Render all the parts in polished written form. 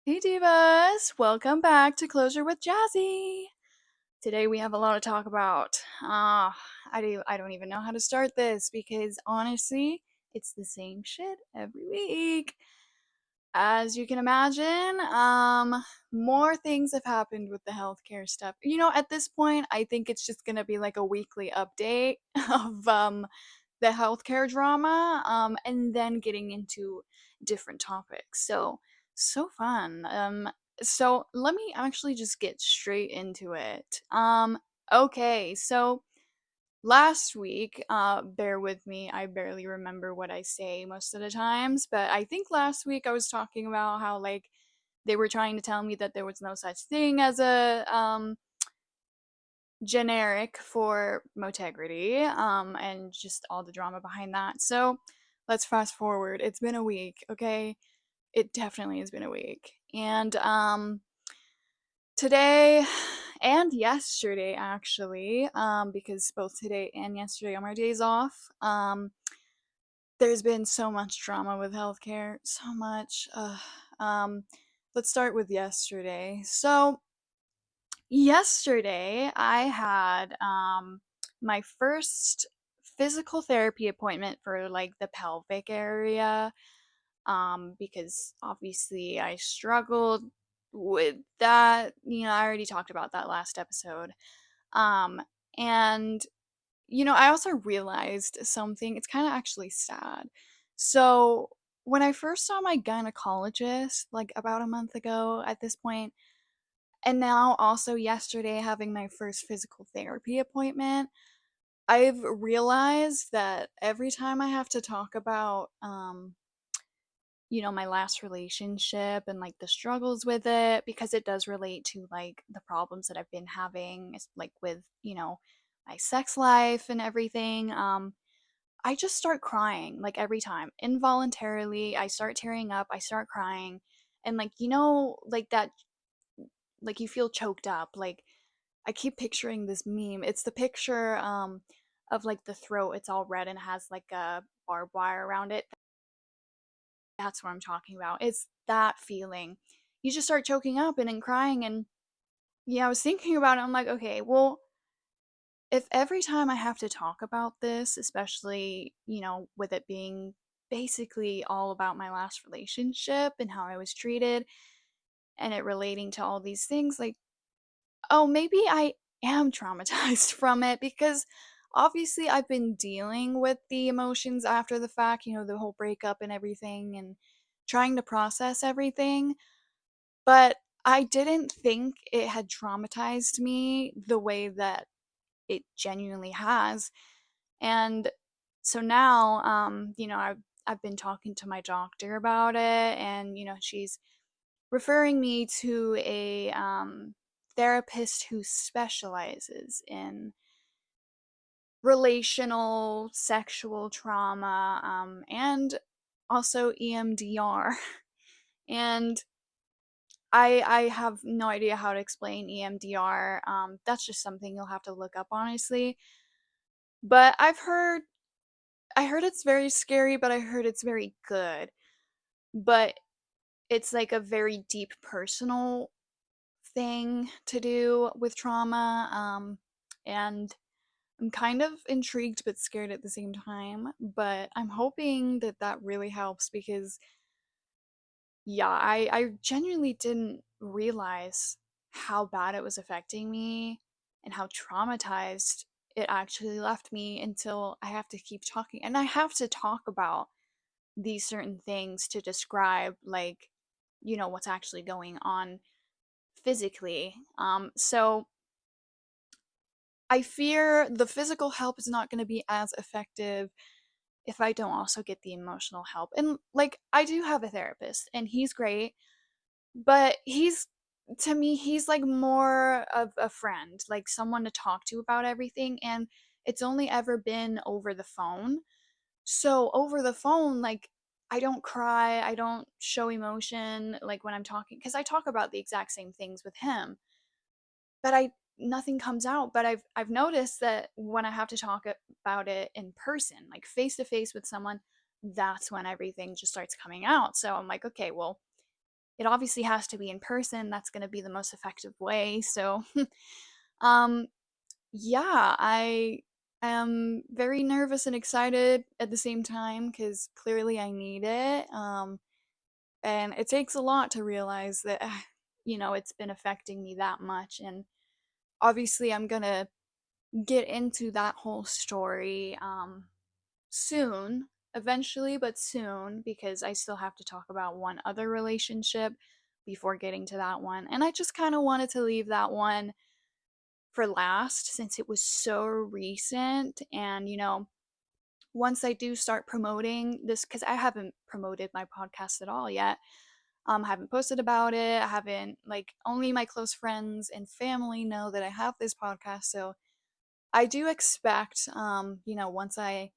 Hey divas, welcome back to Closure with Jazzy. Today we have a lot to talk about. I don't even know how to start this because honestly, it's the same shit every week. As you can imagine, more things have happened with the healthcare stuff. At this point, I think it's just gonna be like a weekly update of the healthcare drama, and then getting into different topics. So fun. So let me actually just get straight into it. Okay, so last week, bear with me, I barely remember what I say most of the times, but I think last week I was talking about how like they were trying to tell me that there was no such thing as a generic for Motegrity, and just all the drama behind that. So let's fast forward. It's been a week, okay? It definitely has been a week. And today and yesterday actually, because both today and yesterday are my days off, there's been so much drama with healthcare, so much. Um, let's start with yesterday. So yesterday I had my first physical therapy appointment for like the pelvic area, because obviously I struggled with that. I already talked about that last episode. Um and I also realized something. It's kind of actually sad. So, when I first saw my gynecologist like about a month ago at this point, and now also yesterday having my first physical therapy appointment, I've realized that every time I have to talk about my last relationship and like the struggles with it, because it does relate to like the problems that I've been having like with, my sex life and everything. I just start crying like every time. Involuntarily, I start tearing up, I start crying, and like like that, like you feel choked up. Like I keep picturing this meme. It's the picture of like the throat. It's all red and has like a barbed wire around it. That's what I'm talking about. It's that feeling. You just start choking up and then crying. And yeah, I was thinking about it. I'm like, okay, well, if every time I have to talk about this, especially, with it being basically all about my last relationship and how I was treated and it relating to all these things, like, oh, maybe I am traumatized from it because obviously I've been dealing with the emotions after the fact, the whole breakup and everything, and trying to process everything. But I didn't think it had traumatized me the way that it genuinely has. And so now, I've been talking to my doctor about it, and she's referring me to a therapist who specializes in relational sexual trauma, and also EMDR. And I have no idea how to explain EMDR. That's just something you'll have to look up, honestly. But I heard it's very scary, but I heard it's very good. But it's like a very deep personal thing to do with trauma. And I'm kind of intrigued but scared at the same time. But I'm hoping that that really helps because, yeah, I genuinely didn't realize how bad it was affecting me and how traumatized it actually left me until I have to keep talking. And I have to talk about these certain things to describe, like, what's actually going on physically. So I fear the physical help is not going to be as effective if I don't also get the emotional help. And like, I do have a therapist and he's great, but to me, he's like more of a friend, like someone to talk to about everything. And it's only ever been over the phone. So over the phone, like, I don't cry, I don't show emotion like when I'm talking, because I talk about the exact same things with him, but I nothing comes out. But I've noticed that when I have to talk about it in person, like face to face with someone, that's when everything just starts coming out. So I'm like, okay, well, it obviously has to be in person. That's going to be the most effective way. So, um, yeah, I am very nervous and excited at the same time because clearly I need it. And it takes a lot to realize that, it's been affecting me that much. And obviously, I'm going to get into that whole story soon, eventually, but soon, because I still have to talk about one other relationship before getting to that one. And I just kind of wanted to leave that one for last since it was so recent. And, once I do start promoting this, because I haven't promoted my podcast at all yet. I haven't posted about it. I haven't, like, only my close friends and family know that I have this podcast. So I do expect, once I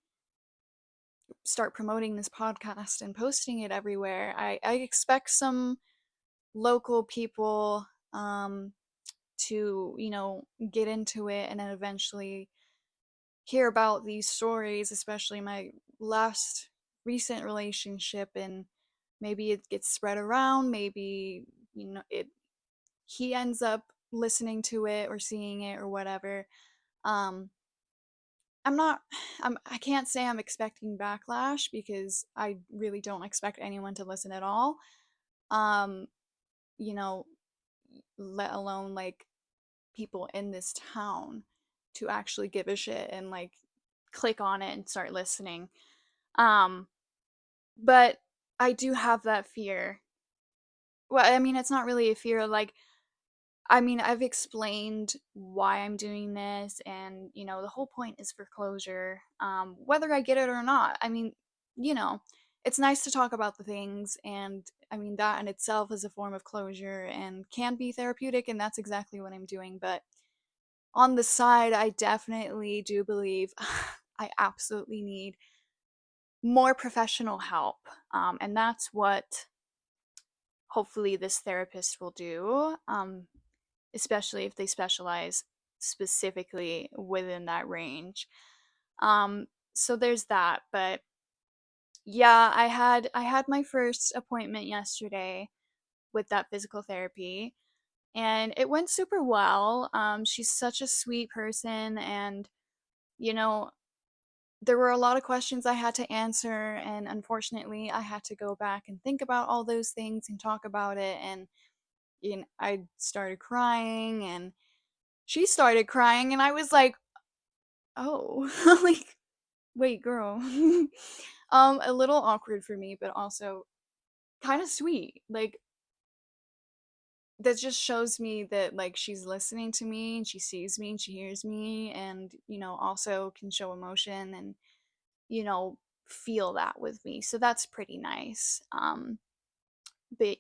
start promoting this podcast and posting it everywhere, I expect some local people to, get into it and then eventually hear about these stories, especially my last recent relationship, and maybe it gets spread around, maybe, it he ends up listening to it or seeing it or whatever. Um I'm not I can't say I'm expecting backlash because I really don't expect anyone to listen at all. Um, you know, let alone like people in this town to actually give a shit and like click on it and start listening. Um, but I do have that fear. Well, I mean, it's not really a fear. Like, I mean, I've explained why I'm doing this, and the whole point is for closure. Whether I get it or not, I mean, you know, it's nice to talk about the things, and I mean, that in itself is a form of closure and can be therapeutic, and that's exactly what I'm doing. But on the side, I definitely do believe I absolutely need more professional help. And that's what hopefully this therapist will do, especially if they specialize specifically within that range. So there's that. But yeah, I had my first appointment yesterday with that physical therapy, and it went super well. She's such a sweet person, and you know, there were a lot of questions I had to answer, and unfortunately, I had to go back and think about all those things and talk about it. And I started crying, and she started crying, and I was like, "Oh, like, wait, girl." A little awkward for me, but also kind of sweet. Like, that just shows me that like she's listening to me and she sees me and she hears me, and also can show emotion and you know feel that with me. So that's pretty nice. But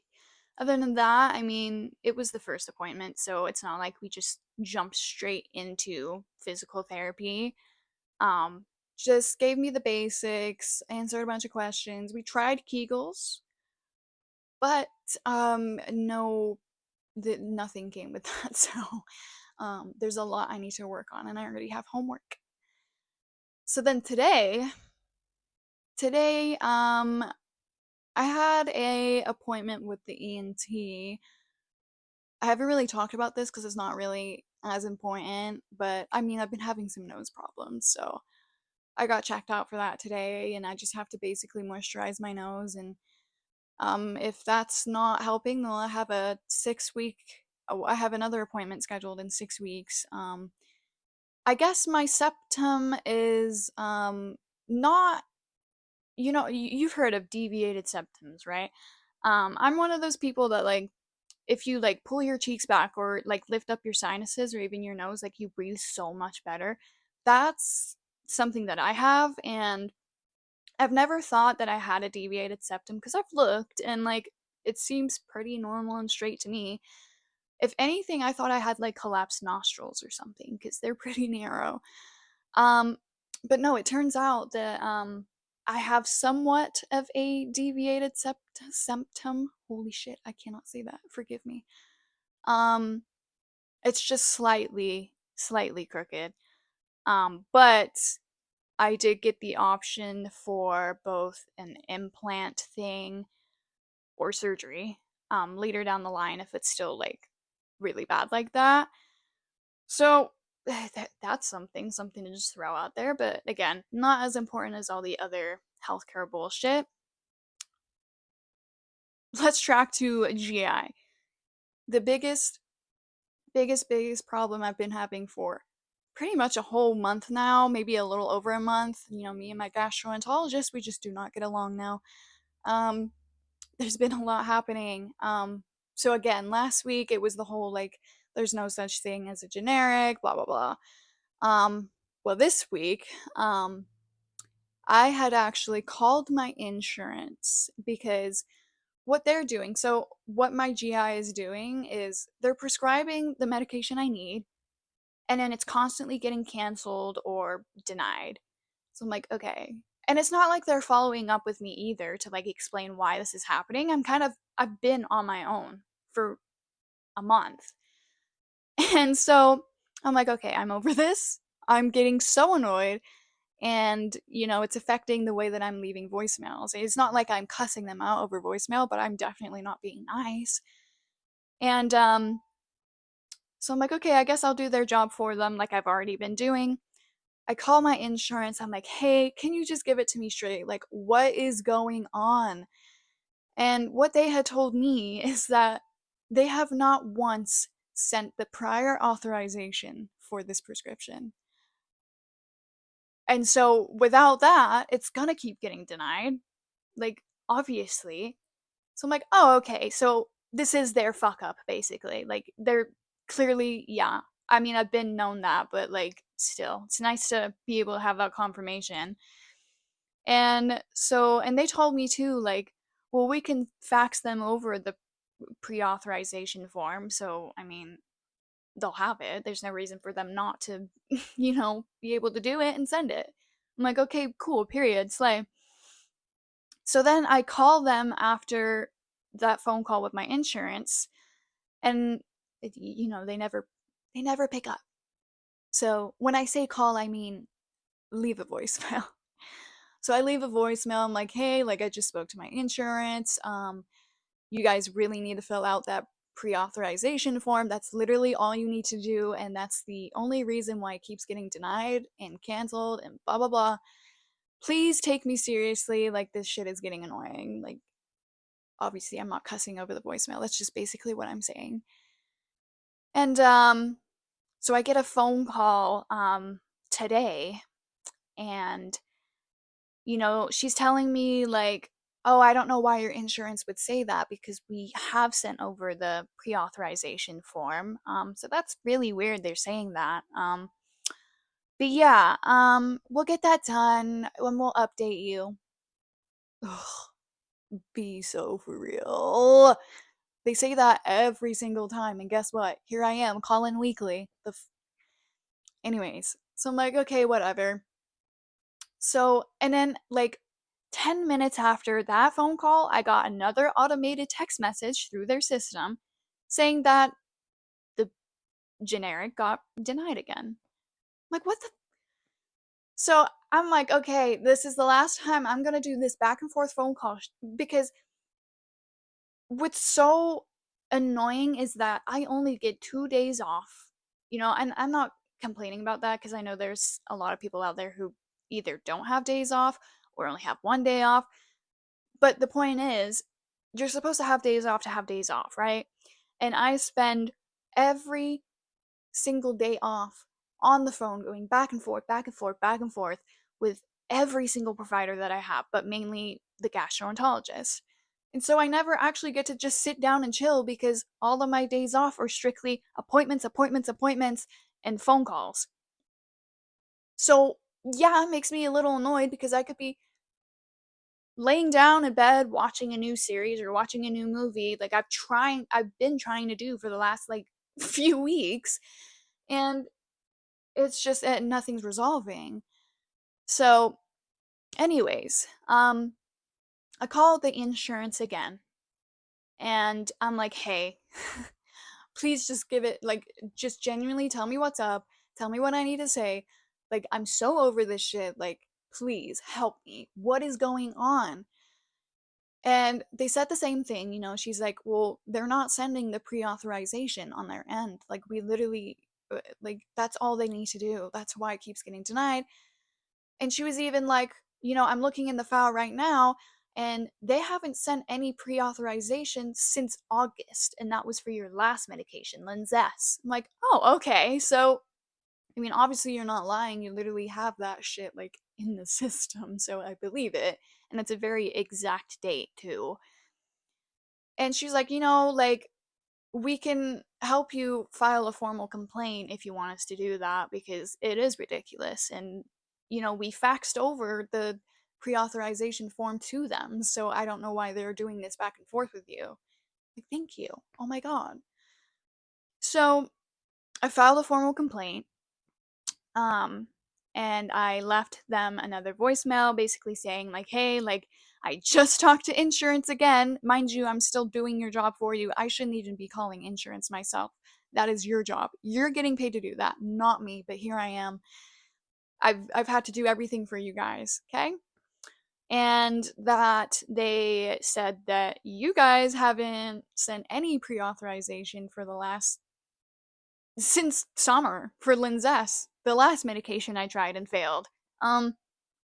other than that, I mean, it was the first appointment, so it's not like we just jumped straight into physical therapy. Um, just gave me the basics, answered a bunch of questions. We tried Kegels, but no, nothing came with that. So there's a lot I need to work on, and I already have homework. So then today, I had a appointment with the ENT. I haven't really talked about this because it's not really as important, but I mean, I've been having some nose problems, so I got checked out for that today, and I just have to basically moisturize my nose. And if that's not helping, then I have another appointment scheduled in 6 weeks. I guess my septum is not, you've heard of deviated septums, right? I'm one of those people that like if you like pull your cheeks back or like lift up your sinuses or even your nose, like you breathe so much better. That's something that I have, and I've never thought that I had a deviated septum because I've looked and like it seems pretty normal and straight to me. If anything, I thought I had like collapsed nostrils or something because they're pretty narrow. Um, but no, it turns out that I have somewhat of a deviated septum. Holy shit, I cannot say that. Forgive me. Um, it's just slightly crooked. But I did get the option for both an implant thing or surgery. later down the line if it's still like really bad like that. So that's something to just throw out there. But again, not as important as all the other healthcare bullshit. Let's track to GI. The biggest problem I've been having for pretty much a whole month now, maybe a little over a month. You know, me and my gastroenterologist, we just do not get along now. Um, there's been a lot happening. So again, last week it was the whole like, there's no such thing as a generic, blah blah blah. Um, well, this week, I had actually called my insurance because what they're doing. So what my GI is doing is they're prescribing the medication I need, and then it's constantly getting canceled or denied. So I'm like, okay. And it's not like they're following up with me either to like explain why this is happening. I've been on my own for a month. And so I'm like, okay, I'm over this. I'm getting so annoyed, and it's affecting the way that I'm leaving voicemails. It's not like I'm cussing them out over voicemail, but I'm definitely not being nice. And so I'm like, okay, I guess I'll do their job for them like I've already been doing. I call my insurance. I'm like, hey, can you just give it to me straight? Like, what is going on? And what they had told me is that they have not once sent the prior authorization for this prescription. And so without that, it's gonna keep getting denied. Like, obviously. So I'm like, oh, okay. So this is their fuck up, basically. Like, they're clearly, yeah. I mean, I've been known that, but like, still, it's nice to be able to have that confirmation. And they told me too, like, well, we can fax them over the pre authorization form. So, I mean, they'll have it. There's no reason for them not to, be able to do it and send it. I'm like, okay, cool, period, slay. So then I call them after that phone call with my insurance, and they never pick up. So when I say call, I mean leave a voicemail. So I leave a voicemail. I'm like, hey, like I just spoke to my insurance. You guys really need to fill out that pre-authorization form. That's literally all you need to do, and that's the only reason why it keeps getting denied and canceled and blah blah blah. Please take me seriously. Like, this shit is getting annoying. Like, obviously I'm not cussing over the voicemail. That's just basically what I'm saying. And so I get a phone call today, and she's telling me like, "Oh, I don't know why your insurance would say that because we have sent over the pre-authorization form." So that's really weird they're saying that. But yeah, we'll get that done and we'll update you. Ugh, be so for real. They say that every single time, and guess what? Here I am calling weekly. Anyways, so I'm like, okay, whatever. So, and then like 10 minutes after that phone call, I got another automated text message through their system saying that the generic got denied again. I'm like, what the? So I'm like, okay, this is the last time I'm gonna do this back and forth phone call because what's so annoying is that I only get 2 days off, and I'm not complaining about that because I know there's a lot of people out there who either don't have days off or only have 1 day off. But the point is, you're supposed to have days off, right? And I spend every single day off on the phone going back and forth, back and forth, back and forth with every single provider that I have, but mainly the gastroenterologist. And so I never actually get to just sit down and chill because all of my days off are strictly appointments, appointments, appointments, and phone calls. So, yeah, it makes me a little annoyed because I could be laying down in bed watching a new series or watching a new movie like I've been trying to do for the last like few weeks, and it's just that nothing's resolving. So anyways, I called the insurance again, and I'm like, hey, please just give it, like, just genuinely tell me what's up, tell me what I need to say. Like, I'm so over this shit. Like, please help me. What is going on? And they said the same thing, she's like, well, they're not sending the pre-authorization on their end. Like, we literally, like, that's all they need to do. That's why it keeps getting denied. And she was even like, I'm looking in the file right now, and they haven't sent any pre-authorization since August, and that was for your last medication, Linzess. I'm like, oh, okay. So, I mean, obviously you're not lying. You literally have that shit like in the system, so I believe it. And it's a very exact date too. And she's like, like, we can help you file a formal complaint if you want us to do that, because it is ridiculous. And, we faxed over the pre authorization form to them. So I don't know why they're doing this back and forth with you. Like, thank you. Oh my God. So I filed a formal complaint. Um, and I left them another voicemail basically saying, like, hey, like, I just talked to insurance again. Mind you, I'm still doing your job for you. I shouldn't even be calling insurance myself. That is your job. You're getting paid to do that, not me. But here I am. I've had to do everything for you guys, okay? And that they said that you guys haven't sent any pre-authorization for the last since summer for Linzess, the last medication I tried and failed. Um,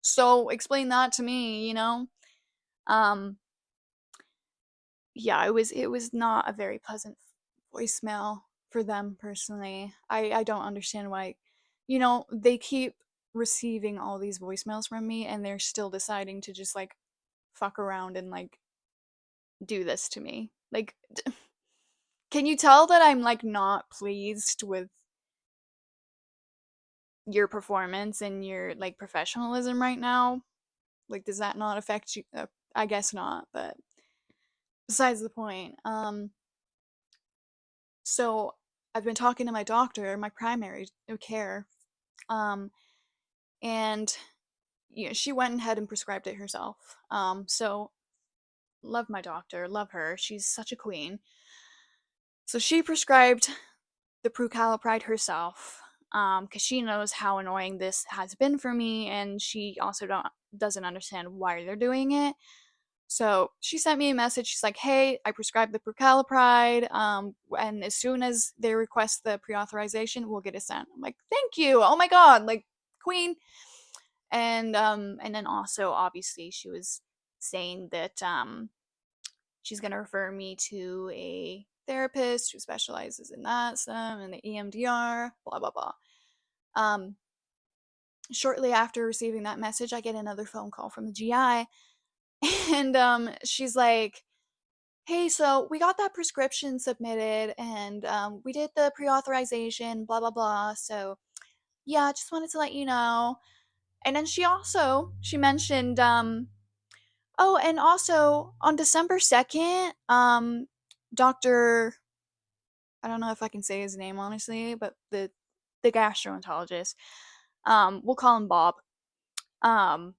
so explain that to me, Um, yeah, it was not a very pleasant voicemail for them personally. I don't understand why, they keep receiving all these voicemails from me and they're still deciding to just like fuck around and like do this to me. Like, can you tell that I'm like not pleased with your performance and your like professionalism right now? Like, does that not affect you? I guess not, but besides the point. So I've been talking to my doctor, my primary care, um, and she went ahead and prescribed it herself. So love my doctor, love her. She's such a queen. So she prescribed the prucalopride herself, because she knows how annoying this has been for me, and she also doesn't understand why they're doing it. So she sent me a message. She's like, "Hey, I prescribed the prucalopride, and as soon as they request the pre-authorization, we'll get it sent." I'm like, "Thank you! Oh my god, like, queen!" And then also obviously she was saying that she's gonna refer me to a therapist who specializes in that, some and the EMDR, blah blah blah. Um, Shortly after receiving that message, I get another phone call from the GI, and she's like, hey, so we got that prescription submitted and we did the pre-authorization, blah blah blah. So yeah, just wanted to let you know. And then she mentioned oh, and also on December 2nd, Dr. I don't know if I can say his name honestly, but the gastroenterologist, we'll call him Bob. Um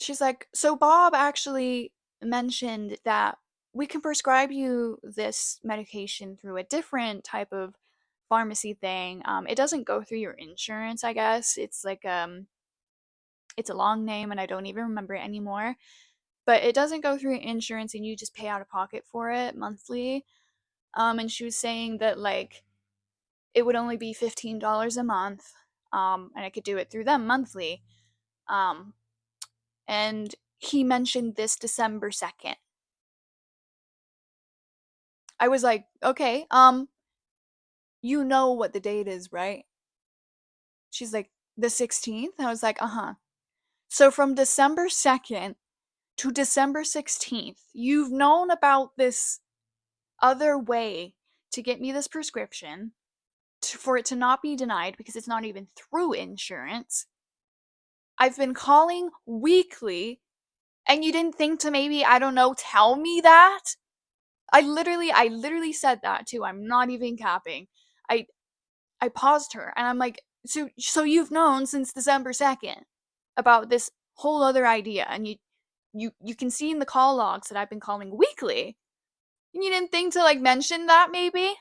she's like, so Bob actually mentioned that we can prescribe you this medication through a different type of pharmacy thing. It doesn't go through your insurance, I guess. It's like it's a long name and I don't even remember it anymore. But it doesn't go through your insurance and you just pay out of pocket for it monthly. And she was saying that like it would only be $15 a month. And I could do it through them monthly. Um, and he mentioned this December 2nd. I was like, okay, you know what the date is, right? She's like, the 16th? I was like, uh-huh. So from December 2nd to December 16th, you've known about this other way to get me this prescription for it to not be denied because it's not even through insurance. I've been calling weekly and you didn't think to maybe, I don't know, tell me that? I literally said that too. I'm not even capping. I I paused her and I'm like, so you've known since December 2nd about this whole other idea and you can see in the call logs that I've been calling weekly. And you didn't think to like mention that maybe?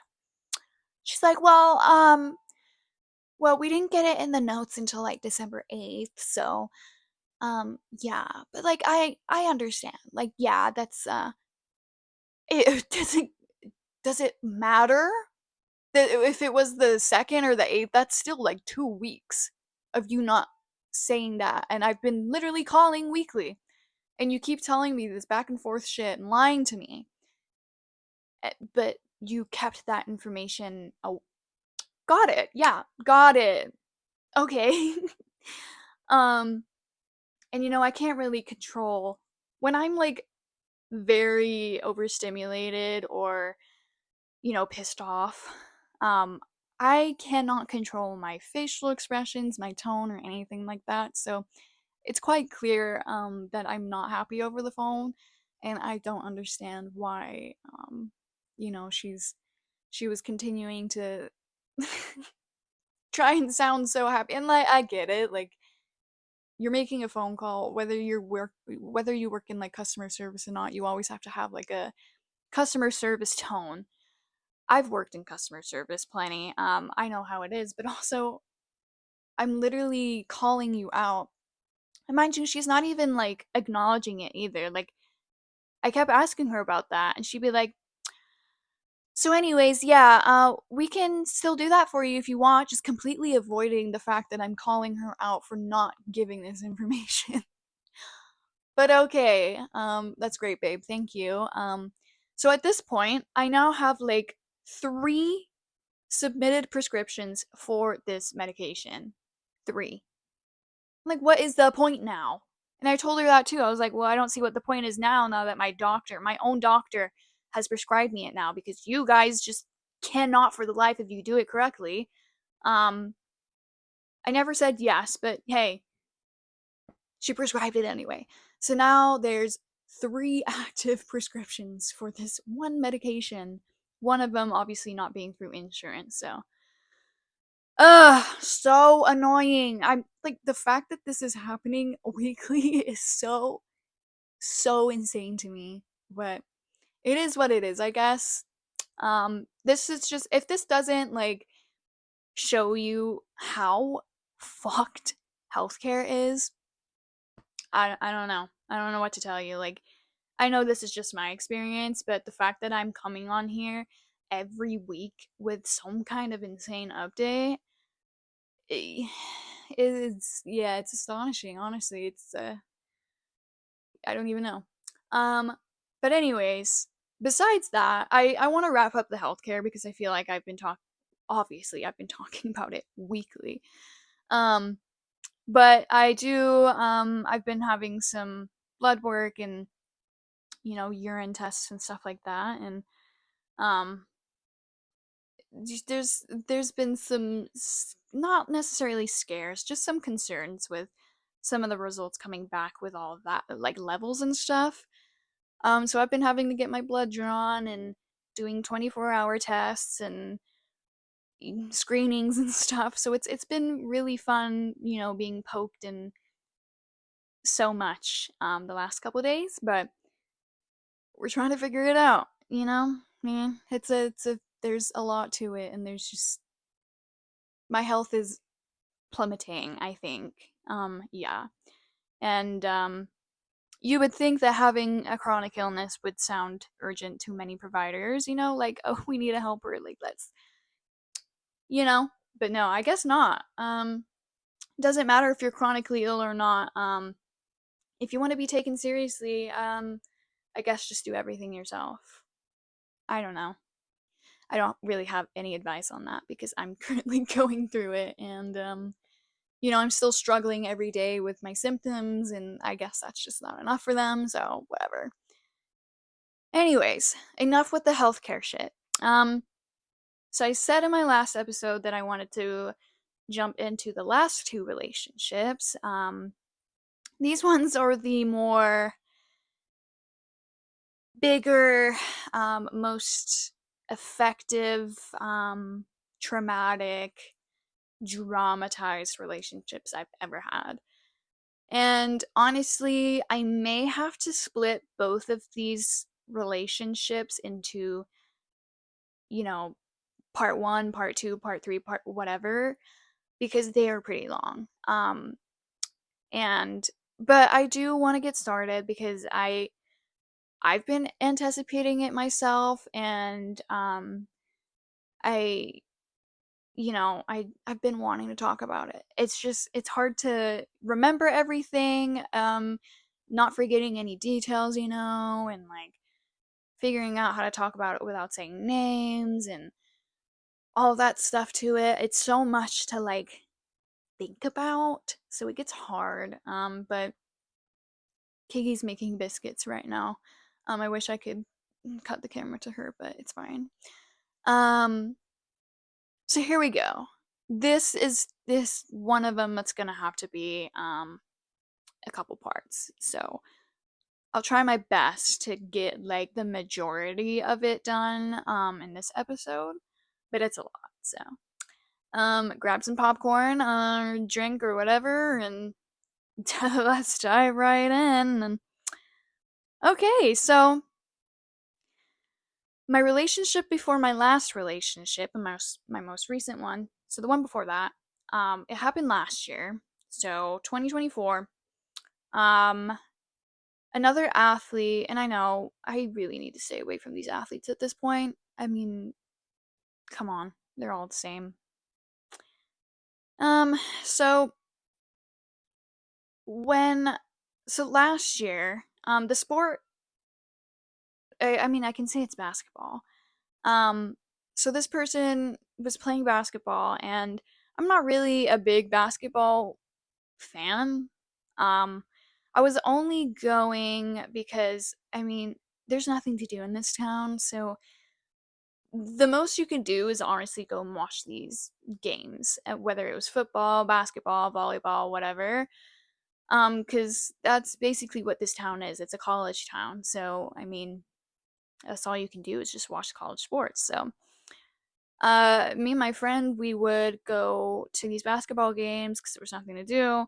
She's like, well, we didn't get it in the notes until like December 8th, so Yeah, but like I understand. Like yeah, that's it does it matter that if it was the 2nd or the 8th, that's still like 2 weeks of you not saying that, and I've been literally calling weekly, and you keep telling me this back and forth shit and lying to me. But you kept that information. Oh, got it. Yeah, got it. Okay. um and I can't really control when I'm like very overstimulated or pissed off. Um, I cannot control my facial expressions, my tone, or anything like that. So it's quite clear that I'm not happy over the phone, and I don't understand why. She was continuing to try and sound so happy, and like I get it, like you're making a phone call, whether you work in like customer service or not, you always have to have like a customer service tone. I've worked in customer service plenty. I know how it is, but also I'm literally calling you out. And mind you, she's not even like acknowledging it either. Like I kept asking her about that, and she'd be like, "So, anyways, yeah, we can still do that for you if you want," just completely avoiding the fact that I'm calling her out for not giving this information. But okay, that's great, babe. Thank you. So at this point, I now have like 3 submitted prescriptions for this medication. 3. I'm like, what is the point now? And I told her that too. I was like, well, I don't see what the point is now that my own doctor, has prescribed me it now because you guys just cannot for the life of you do it correctly. Um, I never said yes, but hey, she prescribed it anyway. So now there's 3 active prescriptions for this one medication. One of them obviously not being through insurance, so ugh, so annoying. I'm like the fact that this is happening weekly is so insane to me. But it is what it is, I guess. This is just if this doesn't like show you how fucked healthcare is, I don't know. I don't know what to tell you. Like I know this is just my experience, but the fact that I'm coming on here every week with some kind of insane update, eh, it's yeah, it's astonishing. Honestly, it's I don't even know. Um, but anyways, besides that, I want to wrap up the healthcare because I feel like I've been talking about it weekly. Um, but I've been having some blood work and urine tests and stuff like that, and um there's been some not necessarily scares, just some concerns with some of the results coming back with all of that, like levels and stuff. So I've been having to get my blood drawn and doing 24-hour tests and screenings and stuff. So it's been really fun, being poked and so much the last couple of days, but we're trying to figure it out, Man, it's a there's a lot to it, and there's just my health is plummeting, I think. Yeah. And you would think that having a chronic illness would sound urgent to many providers, like, oh, we need a helper, like let's, you know, but no, I guess not. Doesn't matter if you're chronically ill or not. If you want to be taken seriously, I guess just do everything yourself. I don't know. I don't really have any advice on that because I'm currently going through it, and I'm still struggling every day with my symptoms, and I guess that's just not enough for them, so whatever. Anyways, enough with the healthcare shit. Um, so I said in my last episode that I wanted to jump into the last 2 relationships. These ones are the more bigger, most effective, traumatic, dramatized relationships I've ever had. And honestly, I may have to split both of these relationships into, you know, part 1, part 2, part 3, part whatever, because they are pretty long. And but I do want to get started because I've been anticipating it myself, and I I've been wanting to talk about it. It's just it's hard to remember everything, not forgetting any details, and like figuring out how to talk about it without saying names and all that stuff to it. It's so much to like think about, so it gets hard. But Kiki's making biscuits right now. I wish I could cut the camera to her, but it's fine. Um, so here we go. This one of them that's gonna have to be a couple parts. So I'll try my best to get like the majority of it done in this episode, but it's a lot. So grab some popcorn or drink or whatever, and let's dive right in. And okay, so my relationship before my last relationship and my most recent one, so the one before that, it happened last year, so 2024. um Another athlete, and I know I really need to stay away from these athletes at this point. I mean, come on, they're all the same. So when so last year, the sport, I mean, I can say it's basketball. Um, so this person was playing basketball, and I'm not really a big basketball fan. Um, I was only going because, I mean, there's nothing to do in this town, so the most you can do is honestly go and watch these games, whether it was football, basketball, volleyball, whatever. Because that's basically what this town is. It's a college town, so I mean, that's all you can do is just watch college sports. So, me and my friend, we would go to these basketball games because there was nothing to do.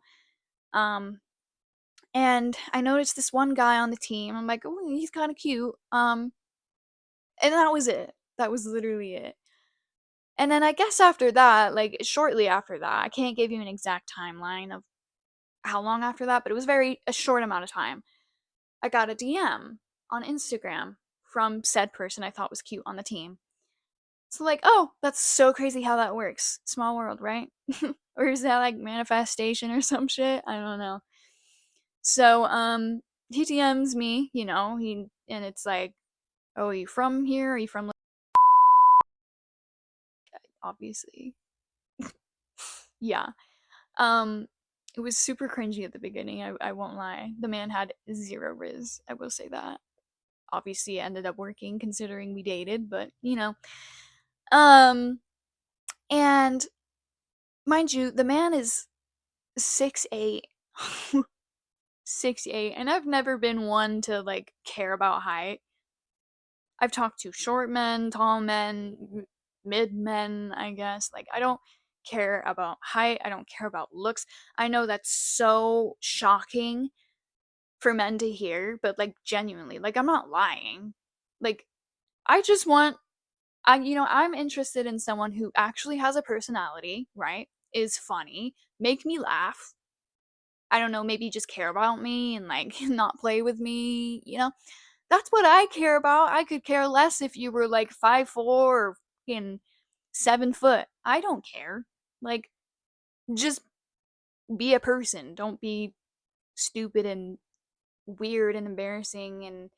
Um, and I noticed this one guy on the team. I'm like, oh, he's kind of cute. And that was it. That was literally it. And then I guess after that, like shortly after that, I can't give you an exact timeline of how long after that, but it was very a short amount of time. I got a DM on Instagram from said person I thought was cute on the team. So like, oh, that's so crazy how that works. Small world, right? Or is that like manifestation or some shit? I don't know. So he DMs me, he and it's like, oh, are you from here? Are you from, like, obviously. Yeah. Um, it was super cringy at the beginning. I won't lie. The man had zero riz. I will say that. Obviously, it ended up working considering we dated, but Um, and mind you, the man is 6'8". 6'8", and I've never been one to like care about height. I've talked to short men, tall men, mid men, I guess. Like, I don't care about height. I don't care about looks. I know that's so shocking for men to hear, but like genuinely, like I'm not lying. Like I just want I'm interested in someone who actually has a personality, right? Is funny, make me laugh. I don't know, maybe just care about me and like not play with me. That's what I care about. I could care less if you were like 5'4" or fucking 7 foot. I don't care. Like, just be a person. Don't be stupid and weird and embarrassing and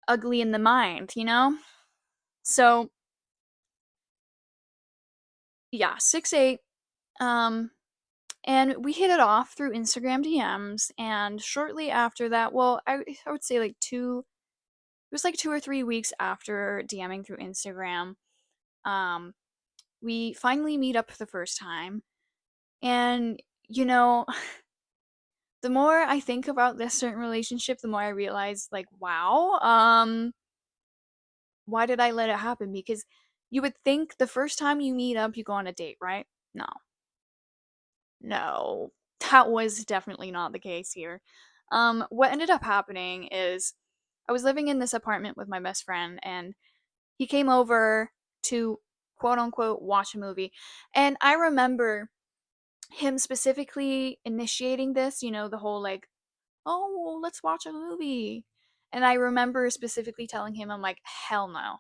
ugly in the mind? So yeah, 6'8". Um, and we hit it off through Instagram DMs. And shortly after that, well, I would say like it was like 2 or 3 weeks after DMing through Instagram. Um, we finally meet up for the first time. And, you know, the more I think about this certain relationship, the more I realize, like, wow, why did I let it happen? Because you would think the first time you meet up, you go on a date, right? No, no, that was definitely not the case here. What ended up happening is I was living in this apartment with my best friend, and he came over to quote unquote watch a movie. And I remember him specifically initiating this, the whole like, oh, let's watch a movie. And I remember specifically telling him, I'm like, hell no.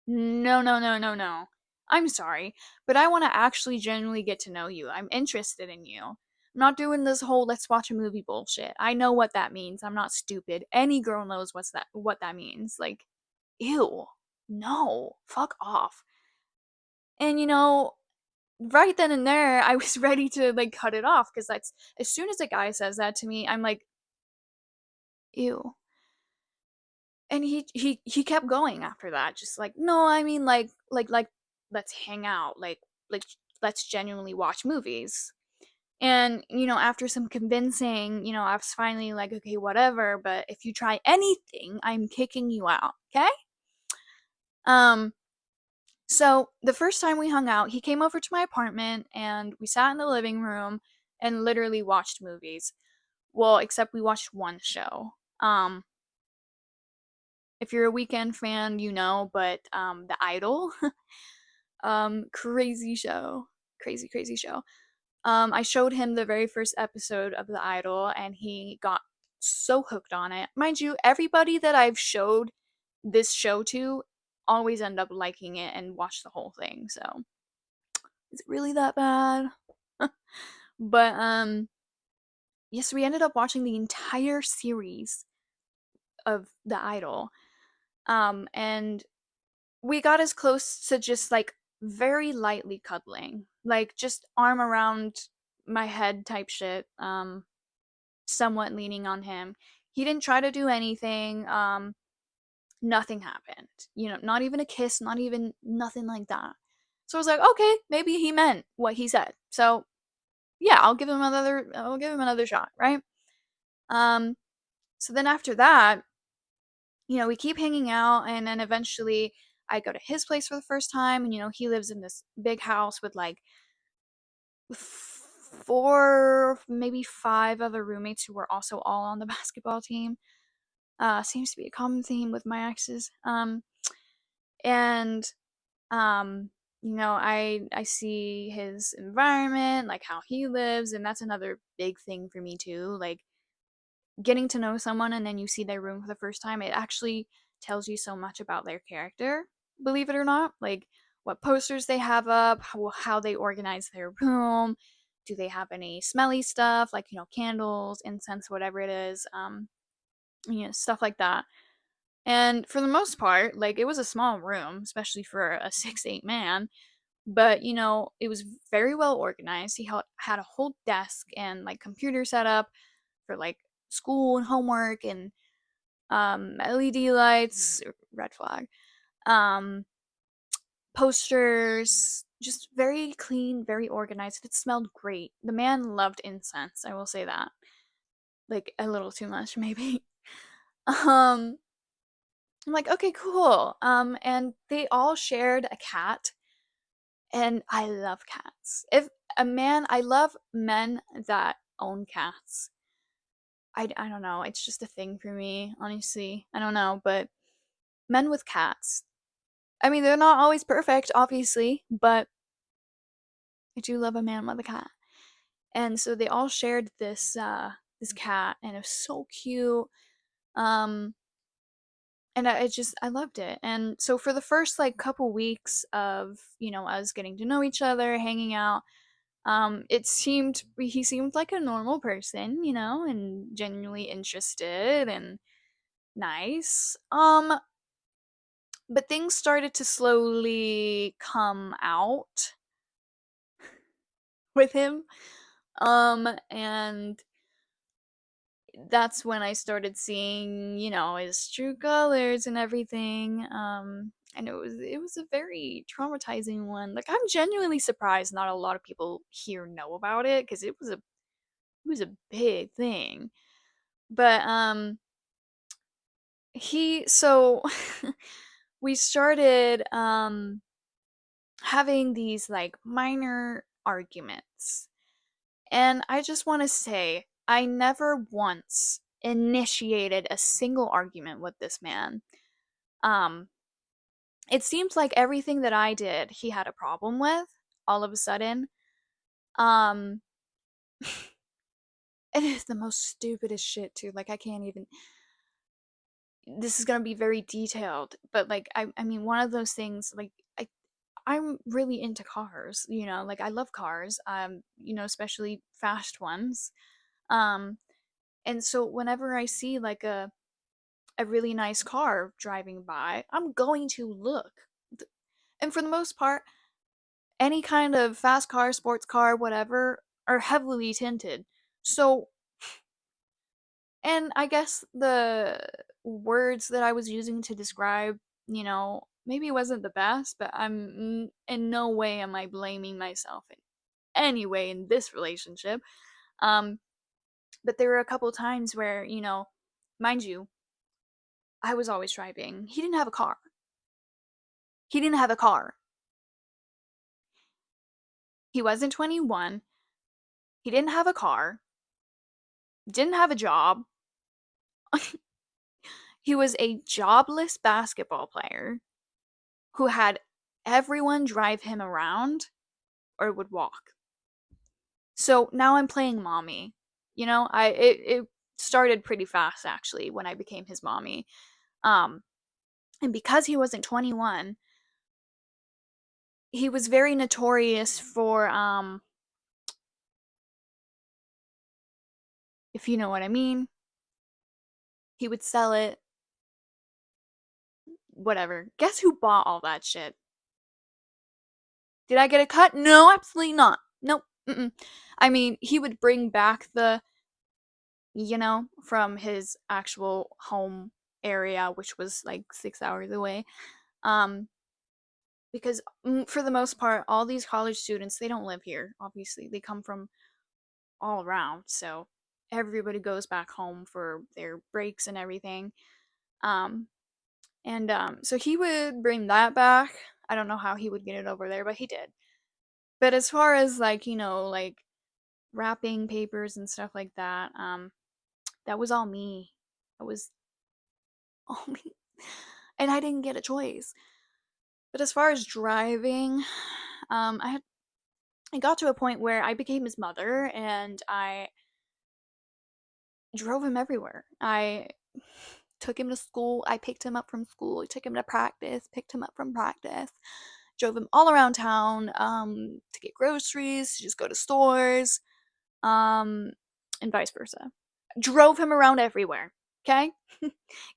No, no, no, no, no. I'm sorry, but I want to actually genuinely get to know you. I'm interested in you. I'm not doing this whole let's watch a movie bullshit. I know what that means. I'm not stupid. Any girl knows what that means. Like, ew. No. Fuck off. And right then and there, I was ready to like cut it off because that's as soon as a guy says that to me, I'm like, ew. And he kept going after that, just like, no, I mean like let's hang out, like let's genuinely watch movies. And after some convincing, I was finally like, okay, whatever, but if you try anything, I'm kicking you out, okay? Um so the first time we hung out, he came over to my apartment and we sat in the living room and literally watched movies. Well, except we watched one show. If you're a Weekend fan, but The Idol, crazy show, crazy crazy show. I showed him the very first episode of The Idol, and he got so hooked on it. Mind you, everybody that I've showed this show to always end up liking it and watch the whole thing. So, is it really that bad? But yes, we ended up watching the entire series of The Idol. And we got as close to just like very lightly cuddling, like just arm around my head type shit, somewhat leaning on him. He didn't try to do anything. Nothing happened. Not even a kiss, not even nothing like that. So I was like, okay, maybe he meant what he said. So yeah, I'll give him another shot, right? Um, so then after that, we keep hanging out, and then eventually I go to his place for the first time, and he lives in this big house with like four, maybe five other roommates who were also all on the basketball team. Seems to be a common theme with my exes. And I see his environment, like how he lives, and that's another big thing for me too. Like getting to know someone and then you see their room for the first time, it actually tells you so much about their character, believe it or not. Like what posters they have up, how they organize their room. Do they have any smelly stuff like, candles, incense, whatever it is, stuff like that. And for the most part, like it was a small room, especially for a 6'8" man, but it was very well organized. He had a whole desk and like computer set up for like school and homework and LED lights, red flag, um, posters, just very clean, very organized. It smelled great. The man loved incense, I will say that. Like a little too much, maybe. Um, I'm like, okay, cool. And they all shared a cat, and I love cats. If I love men that own cats. I don't know. It's just a thing for me, honestly. I don't know, but men with cats. I mean, they're not always perfect, obviously, but I do love a man with a cat. And so they all shared this cat, and it was so cute. Um, and I loved it. And so for the first like couple weeks of us getting to know each other, hanging out, he seemed like a normal person, and genuinely interested and nice. But things started to slowly come out with him. And that's when I started seeing, his true colors and everything. And it was a very traumatizing one. Like I'm genuinely surprised not a lot of people here know about it because it was a big thing. But he so we started having these like minor arguments. And I just want to say, I never once initiated a single argument with this man. Um, it seems like everything that I did, he had a problem with all of a sudden. Um, it is the most stupidest shit too. Like I can't even. This is gonna be very detailed, but like I mean, one of those things. Like I'm really into cars. Like I love cars. Especially fast ones. Um, and so whenever I see like a really nice car driving by, I'm going to look. And for the most part, any kind of fast car, sports car, whatever, are heavily tinted. So, and I guess the words that I was using to describe, maybe it wasn't the best, but in no way am I blaming myself in any way in this relationship. Um, but there were a couple times where, mind you, I was always driving. He didn't have a car. He didn't have a car. He wasn't 21. He didn't have a car. Didn't have a job. He was a jobless basketball player who had everyone drive him around or would walk. So now I'm playing mommy. It started pretty fast actually when I became his mommy. Um and because he wasn't 21, he was very notorious for if you know what I mean, he would sell it, whatever. Guess who bought all that shit? Did I get a cut? No, absolutely not. Nope. Mm-mm. I mean, he would bring back from his actual home area, which was like 6 hours away. Um, because for the most part, all these college students, they don't live here. Obviously, they come from all around. So everybody goes back home for their breaks and everything. Um, and so he would bring that back. I don't know how he would get it over there, but he did. But as far as like, like wrapping papers and stuff like that, that was all me. That was all me. And I didn't get a choice. But as far as driving, I got to a point where I became his mother and I drove him everywhere. I took him to school, I picked him up from school, I took him to practice, picked him up from practice, drove him all around town to get groceries, to just go to stores, um, and vice versa. Drove him around everywhere. Okay?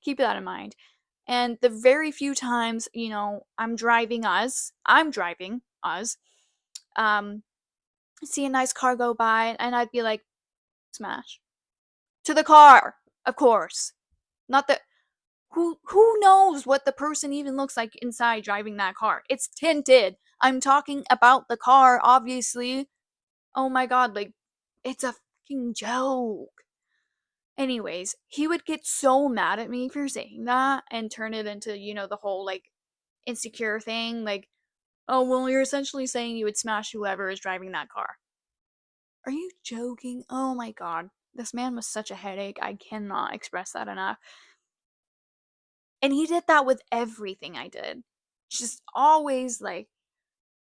Keep that in mind. And the very few times, I'm driving us, um, see a nice car go by, and I'd be like, smash. To the car, of course. Not the who knows what the person even looks like inside driving that car. It's tinted. I'm talking about the car, obviously. Oh my god, like it's a fucking joke. Anyways, he would get so mad at me for saying that and turn it into, the whole like insecure thing. Like, oh, well, you're essentially saying you would smash whoever is driving that car. Are you joking? Oh my god. This man was such a headache. I cannot express that enough. And he did that with everything I did. Just always like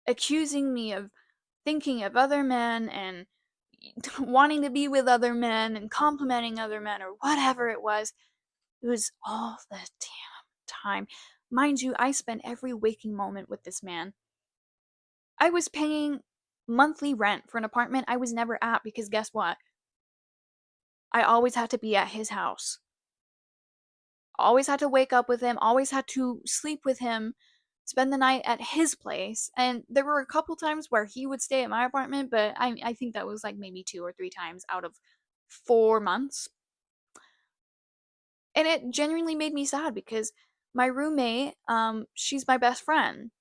accusing me of thinking of other men and wanting to be with other men and complimenting other men or whatever it was. It was all the damn time. Mind you, I spent every waking moment with this man. I was paying monthly rent for an apartment I was never at because guess what? I always had to be at his house. Always had to wake up with him, always had to sleep with him, spend the night at his place. And there were a couple times where he would stay at my apartment, but I think that was like maybe 2 or 3 times out of 4 months. And it genuinely made me sad because my roommate, she's my best friend.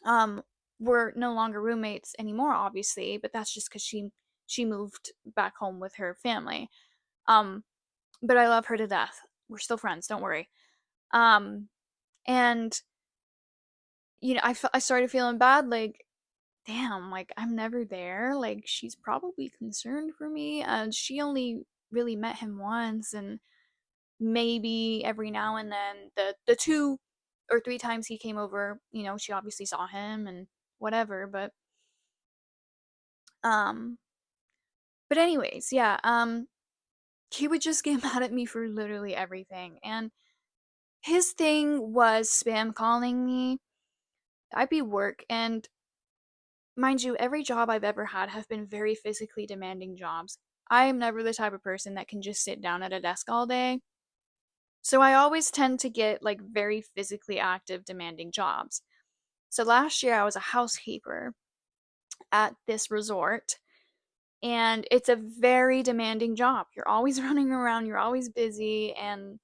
Um, we're no longer roommates anymore, obviously, but that's just because she moved back home with her family. Um, but I love her to death. We're still friends, don't worry. Um, and I started feeling bad, like, damn, like I'm never there. Like she's probably concerned for me, and she only really met him once, and maybe every now and then the 2 or 3 times he came over, she obviously saw him and whatever. But Um, but anyways, yeah, he would just get mad at me for literally everything. And his thing was spam calling me. I'd be work, and mind you, every job I've ever had have been very physically demanding jobs. I am never the type of person that can just sit down at a desk all day. So I always tend to get like very physically active, demanding jobs. So last year I was a housekeeper at this resort, and it's a very demanding job. You're always running around, you're always busy, and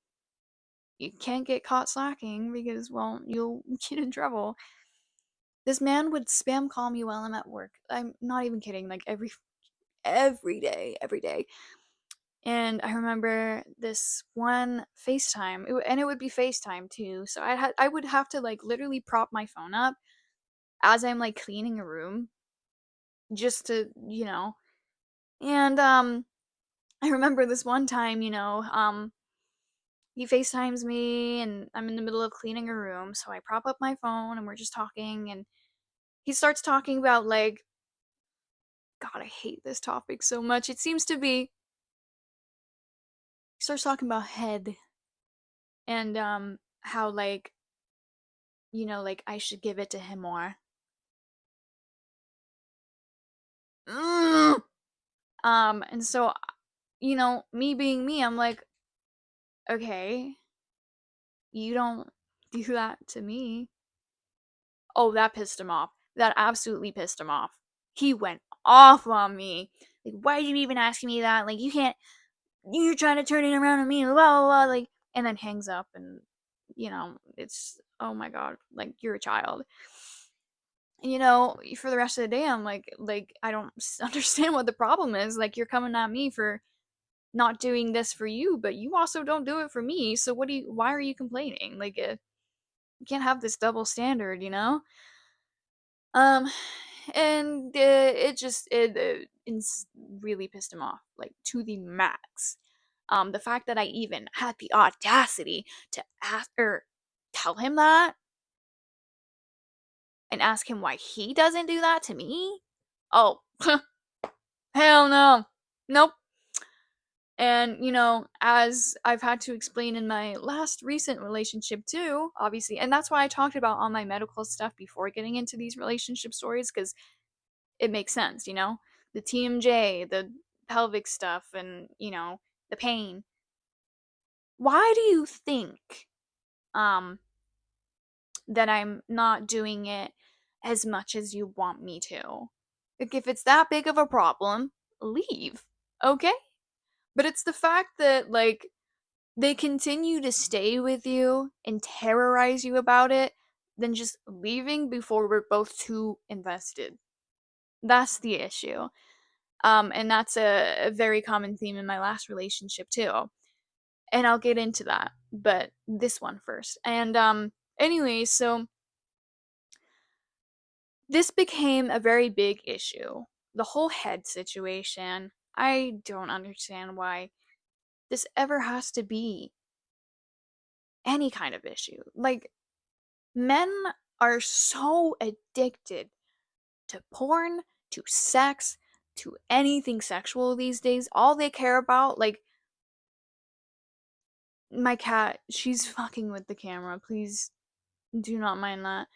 you can't get caught slacking because, well, you'll get in trouble. This man would spam call me while I'm at work. I'm not even kidding, like every day. And I remember this one FaceTime, and it would be FaceTime too. So I would have to like literally prop my phone up as I'm like cleaning a room just to, And I remember this one time, he FaceTimes me and I'm in the middle of cleaning a room, so I prop up my phone and we're just talking, and he starts talking about like, God, I hate this topic so much. It seems to be he starts talking about head, and how like, like I should give it to him more. Mm. And so, me being me, I'm like, okay, you don't do that to me. Oh, that pissed him off. That absolutely pissed him off. He went off on me. Like, why are you even asking me that? Like, you can't, you're trying to turn it around on me, blah, blah, blah. Like, and then hangs up, and, it's, oh my God, like, you're a child. And, for the rest of the day, I'm like, I don't understand what the problem is. Like, you're coming at me for not doing this for you, but you also don't do it for me. So why are you complaining? Like, you can't have this double standard, you know? Um, and it just really pissed him off, like to the max. The fact that I even had the audacity to ask or tell him that and ask him why he doesn't do that to me. Oh, hell no, nope. And as I've had to explain in my last recent relationship too, obviously, and that's why I talked about all my medical stuff before getting into these relationship stories, because it makes sense, the TMJ, the pelvic stuff, and the pain. Why do you think um that I'm not doing it as much as you want me to? Like, if it's that big of a problem, leave, okay? But it's the fact that like they continue to stay with you and terrorize you about it than just leaving before we're both too invested. That's the issue. And that's a very common theme in my last relationship too. And I'll get into that, but this one first. And anyway, so this became a very big issue. The whole head situation. I don't understand why this ever has to be any kind of issue. Like, men are so addicted to porn, to sex, to anything sexual these days. All they care about, like, my cat, she's fucking with the camera. Please do not mind that.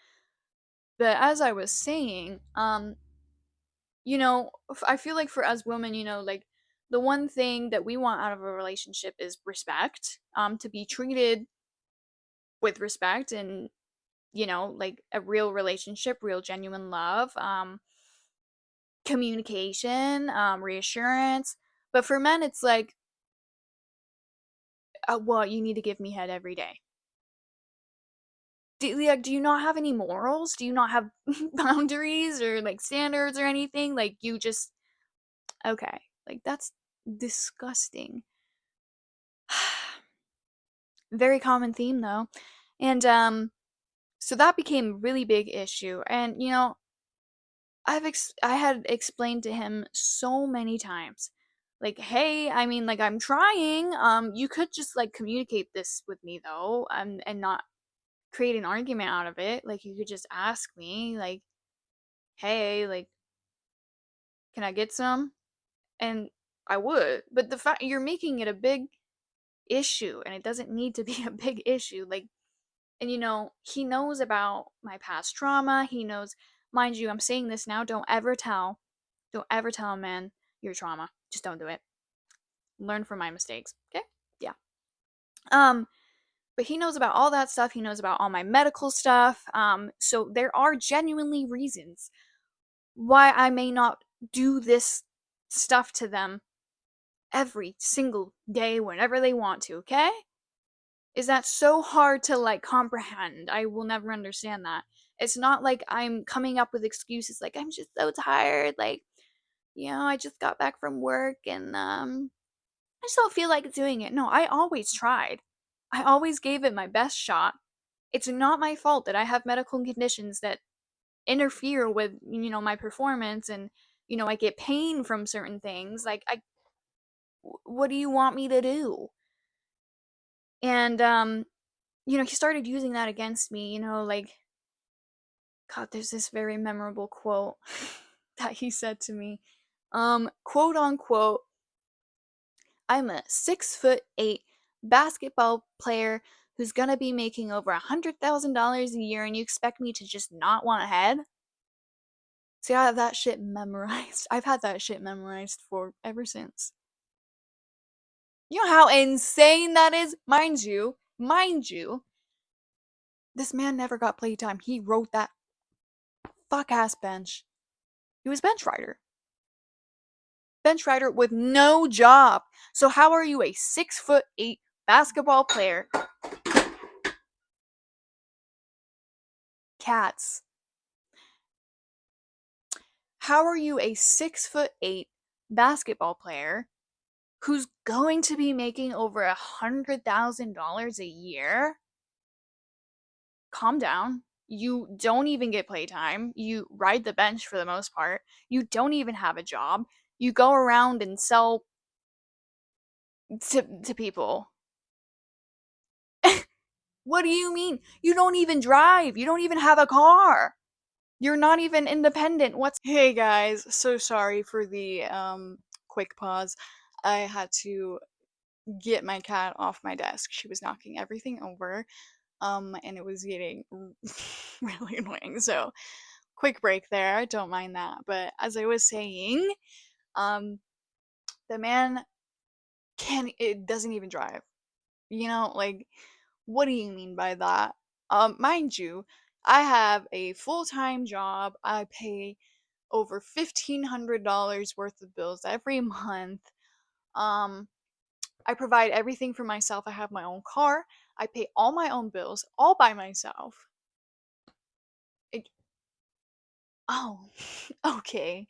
But as I was saying, I feel like for us women, like the one thing that we want out of a relationship is respect. To be treated with respect, and like a real relationship, real genuine love, communication, reassurance. But for men, it's like, well, you need to give me head every day. Do you not have any morals? Do you not have boundaries or like standards or anything? Like, you just, okay, like that's disgusting. Very common theme though. And so that became a really big issue. And I had explained to him so many times, like, hey, I mean, like, I'm trying. You could just like communicate this with me though, and not create an argument out of it. Like, you could just ask me, like, hey, like, Can I get some? And I would. But the fact you're making it a big issue, and it doesn't need to be a big issue. Like, and he knows about my past trauma. He knows, mind you, I'm saying this now. Don't ever tell a man your trauma. Just don't do it. Learn from my mistakes. Okay? Yeah. Um, but he knows about all that stuff. He knows about all my medical stuff. So there are genuinely reasons why I may not do this stuff to them every single day whenever they want to, okay? Is that so hard to like comprehend? I will never understand that. It's not like I'm coming up with excuses like I'm just so tired, like I just got back from work and I just don't feel like doing it. No, I always tried. I always gave it my best shot. It's not my fault that I have medical conditions that interfere with my performance, and I get pain from certain things. Like what do you want me to do? And he started using that against me, like, God, there's this very memorable quote that he said to me. Quote unquote, I'm a 6'8" basketball player who's gonna be making over $100,000 a year, and you expect me to just not want a head? See, I have that shit memorized. I've had that shit memorized for ever since. You know how insane that is? Mind you, this man never got playtime. He wrote that fuck ass bench. He was bench rider. Bench rider with no job. So how are you a 6'8" basketball player? Cats. How are you a 6'8" basketball player who's going to be making over $100,000 a year? Calm down. You don't even get playtime. You ride the bench for the most part. You don't even have a job. You go around and sell to people. What do you mean? You don't even drive. You don't even have a car. You're not even independent. What's Hey guys, so sorry for the quick pause. I had to get my cat off my desk. She was knocking everything over. And it was getting really annoying. So, quick break there. Don't mind that. But as I was saying, um the man can it doesn't even drive. Like, what do you mean by that? Mind you, I have a full-time job. I pay over $1,500 worth of bills every month. Um, I provide everything for myself. I have my own car. I pay all my own bills all by myself. It, oh, okay.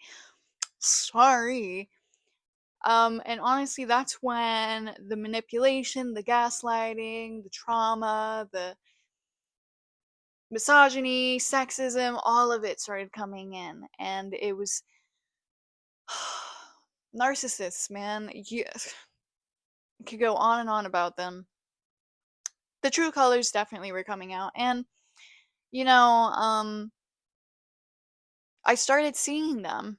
Sorry. And honestly, that's when the manipulation, the gaslighting, the trauma, the misogyny, sexism, all of it started coming in. And it was narcissists, man. You could go on and on about them. The true colors definitely were coming out. And, you know, um, I started seeing them.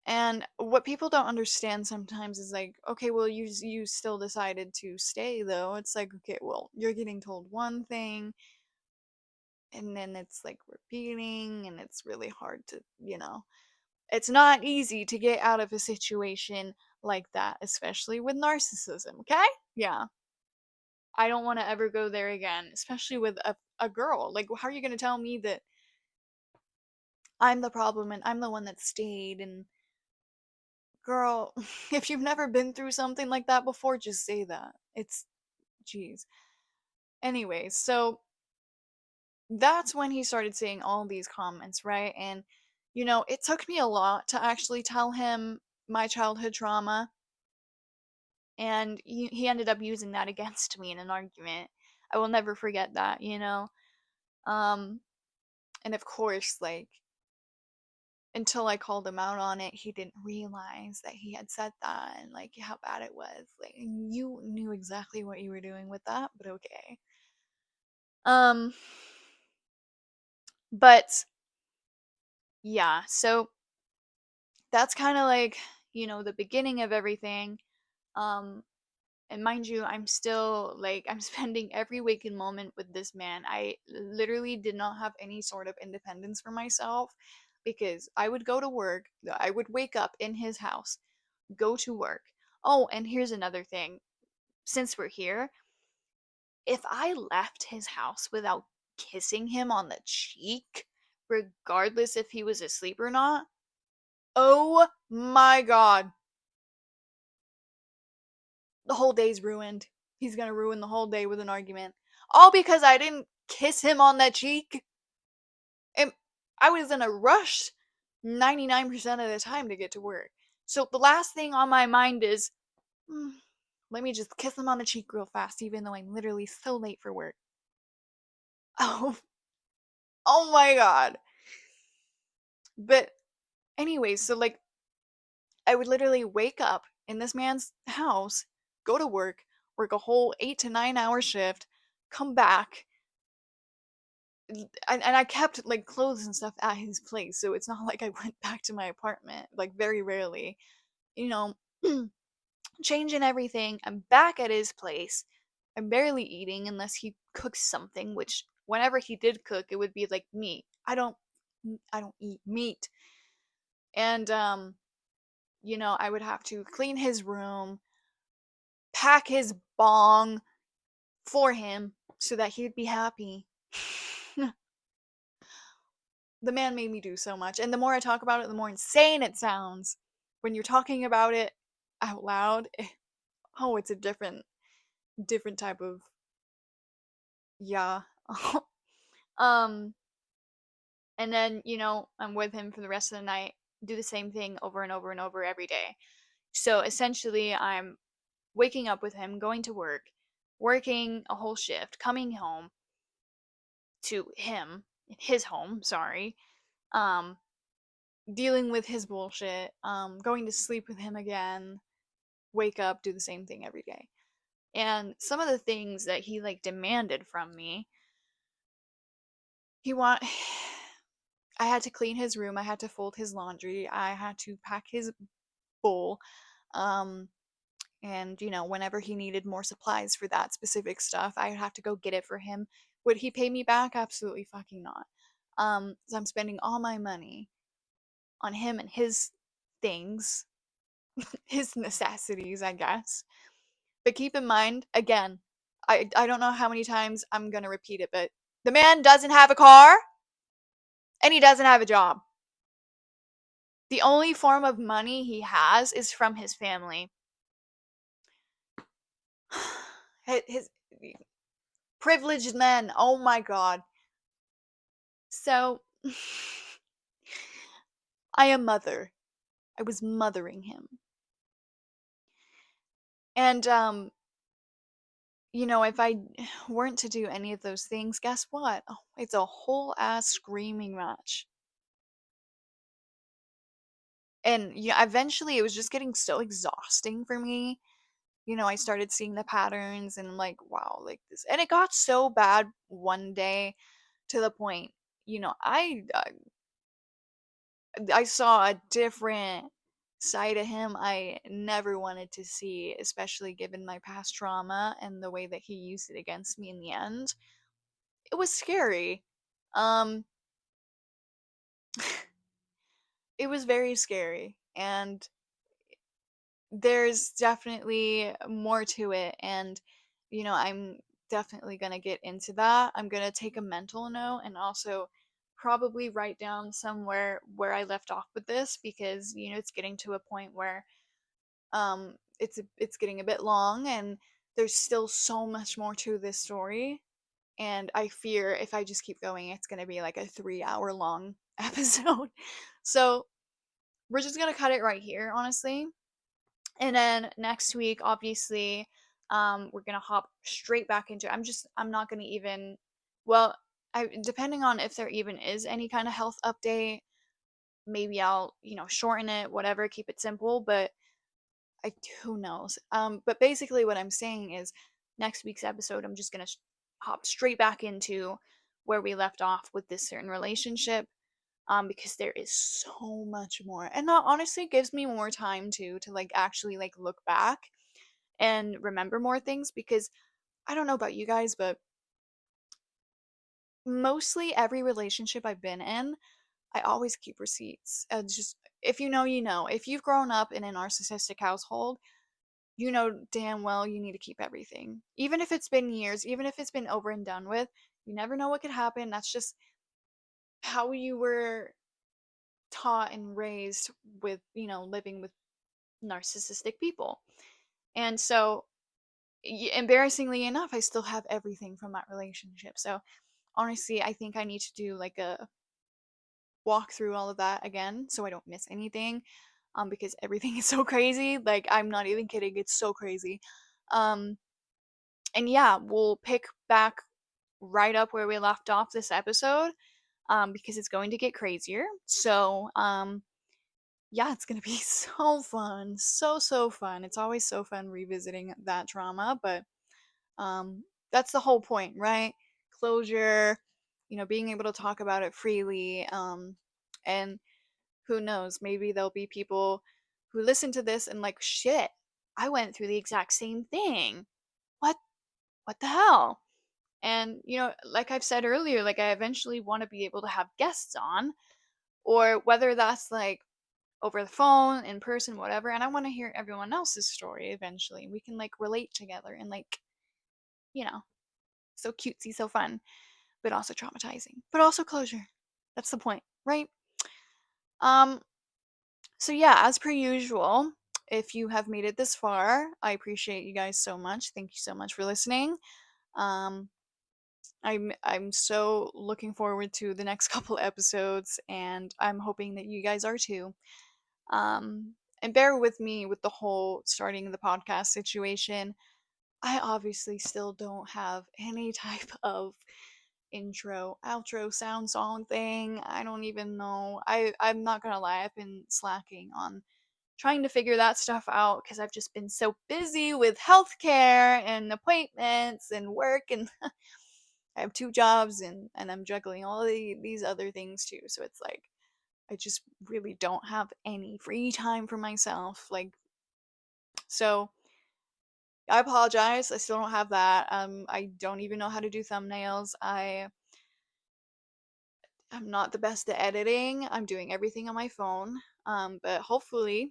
And what people don't understand sometimes is like, okay, well, you still decided to stay though. It's like, okay, well, you're getting told one thing, and then it's like repeating, and it's really hard to, it's not easy to get out of a situation like that, especially with narcissism, okay? Yeah. I don't want to ever go there again, especially with a girl. Like, how are you going to tell me that I'm the problem and I'm the one that stayed? And girl, if you've never been through something like that before, just say that. It's, jeez. Anyways, so that's when he started saying all these comments, right? And, it took me a lot to actually tell him my childhood trauma. And he ended up using that against me in an argument. I will never forget that. Um, and of course, like, until I called him out on it, he didn't realize that he had said that and like how bad it was. Like, you knew exactly what you were doing with that, but okay. Um, but yeah, so that's kind of like, the beginning of everything. Um, and mind you, I'm still like, I'm spending every waking moment with this man. I literally did not have any sort of independence for myself because I would go to work, I would wake up in his house, go to work. Oh, and here's another thing. Since we're here, if I left his house without kissing him on the cheek, regardless if he was asleep or not, oh my god, the whole day's ruined. He's gonna ruin the whole day with an argument. All because I didn't kiss him on that cheek. And I was in a rush 99% of the time to get to work. So the last thing on my mind is, "Hmm, let me just kiss him on the cheek real fast, even though I'm literally so late for work." Oh, oh my god. But anyways, so like I would literally wake up in this man's house, go to work a whole 8 to 9 hour shift, come back, and I kept like clothes and stuff at his place, so it's not like I went back to my apartment. Like very rarely, you know, changing everything. I'm back at his place. I'm barely eating unless he cooks something, which whenever he did cook, it would be like meat. I don't eat meat. And I would have to clean his room, pack his bong for him so that he'd be happy. The man made me do so much, and the more I talk about it, the more insane it sounds. When you're talking about it out loud, oh, it's a different type of yeah. um and then, I'm with him for the rest of the night, do the same thing over and over and over every day. So essentially, I'm waking up with him, going to work, working a whole shift, coming home to him, his home, sorry, um, dealing with his bullshit, going to sleep with him again, wake up, do the same thing every day. And some of the things that he like demanded from me, he want I had to clean his room, I had to fold his laundry, I had to pack his bowl. Um and whenever he needed more supplies for that specific stuff, I'd have to go get it for him. Would he pay me back? Absolutely fucking not. So I'm spending all my money on him and his things, his necessities, I guess. But keep in mind, again, I don't know how many times I'm gonna repeat it, but the man doesn't have a car and he doesn't have a job. The only form of money he has is from his family. His privileged men. Oh my god. So I am mother. I was mothering him. And if I weren't to do any of those things, guess what? Oh, it's a whole ass screaming match. And yeah, eventually it was just getting so exhausting for me. I started seeing the patterns and I'm like, wow, like this. And it got so bad one day to the point, I saw a different side of him I never wanted to see, especially given my past trauma and the way that he used it against me in the end. It was scary. Um, it was very scary. And there's definitely more to it. And, I'm definitely going to get into that. I'm going to take a mental note and also probably write down somewhere where I left off with this because, it's getting to a point where it's getting a bit long and there's still so much more to this story, and I fear if I just keep going it's going to be like a 3 hour long episode. So we're just going to cut it right here, honestly. And then next week, obviously, we're going to hop straight back into I'm not going to even, well, depending on if there even is any kind of health update, maybe I'll, shorten it, whatever, keep it simple, but who knows? But basically, what I'm saying is, next week's episode, I'm just gonna hop straight back into where we left off with this certain relationship. because there is so much more. And that honestly gives me more time to like actually like look back and remember more things, because I don't know about you guys, but mostly every relationship I've been in, I always keep receipts. Just if you know, you know. If you've grown up in a narcissistic household, you know damn well you need to keep everything. Even if it's been years, even if it's been over and done with, you never know what could happen. That's just how you were taught and raised with, living with narcissistic people. And so, embarrassingly enough, I still have everything from that relationship. So, honestly, I think I need to do like a walk through all of that again so I don't miss anything, because everything is so crazy. Like, I'm not even kidding, it's so crazy. Um, and yeah, we'll pick back right up where we left off this episode, because it's going to get crazier. So, yeah, it's gonna be so fun. So, so fun. It's always so fun revisiting that trauma, but um, that's the whole point, right? Closure, being able to talk about it freely. And who knows, maybe there'll be people who listen to this and like, shit, I went through the exact same thing. What what the hell? And like I've said earlier, like I eventually want to be able to have guests on, or whether that's like over the phone, in person, whatever. And I want to hear everyone else's story eventually. We can like relate together and like, you know, so cutesy, so fun, but also traumatizing, but also closure. That's the point, right? Um, so yeah, as per usual, if you have made it this far, I appreciate you guys so much. Thank you so much for listening. Um, I'm so looking forward to the next couple episodes, and I'm hoping that you guys are too. And bear with me with the whole starting the podcast situation. I obviously still don't have any type of intro, outro, sound song thing. I don't even know. I'm not gonna lie, I've been slacking on trying to figure that stuff out because I've just been so busy with healthcare and appointments and work, and I have two jobs, and I'm juggling all these other things too. So it's like I just really don't have any free time for myself. Like, so I apologize. I still don't have that. I don't even know how to do thumbnails. I'm not the best at editing. I'm doing everything on my phone. But hopefully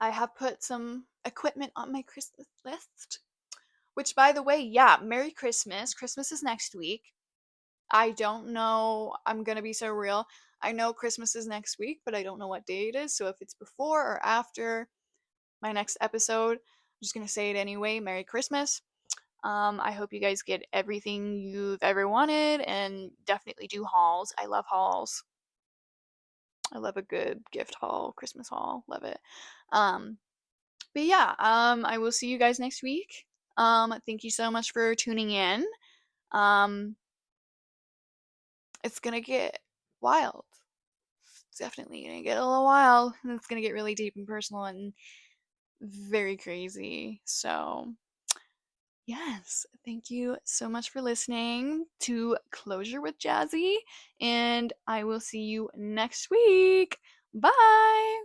I have put some equipment on my Christmas list. Which, by the way, yeah, Merry Christmas. Christmas is next week. I don't know. I'm gonna be so real. I know Christmas is next week, but I don't know what day it is. So if it's before or after my next episode, I'm just gonna say it anyway. Merry Christmas. I hope you guys get everything you've ever wanted, and definitely do hauls. I love hauls. I love a good gift haul, Christmas haul. Love it. Um, but yeah, I will see you guys next week. Thank you so much for tuning in. Um, it's gonna get wild. It's definitely gonna get a little wild, and it's gonna get really deep and personal and very crazy. So, yes, thank you so much for listening to Closure with Jazzy, and I will see you next week. Bye!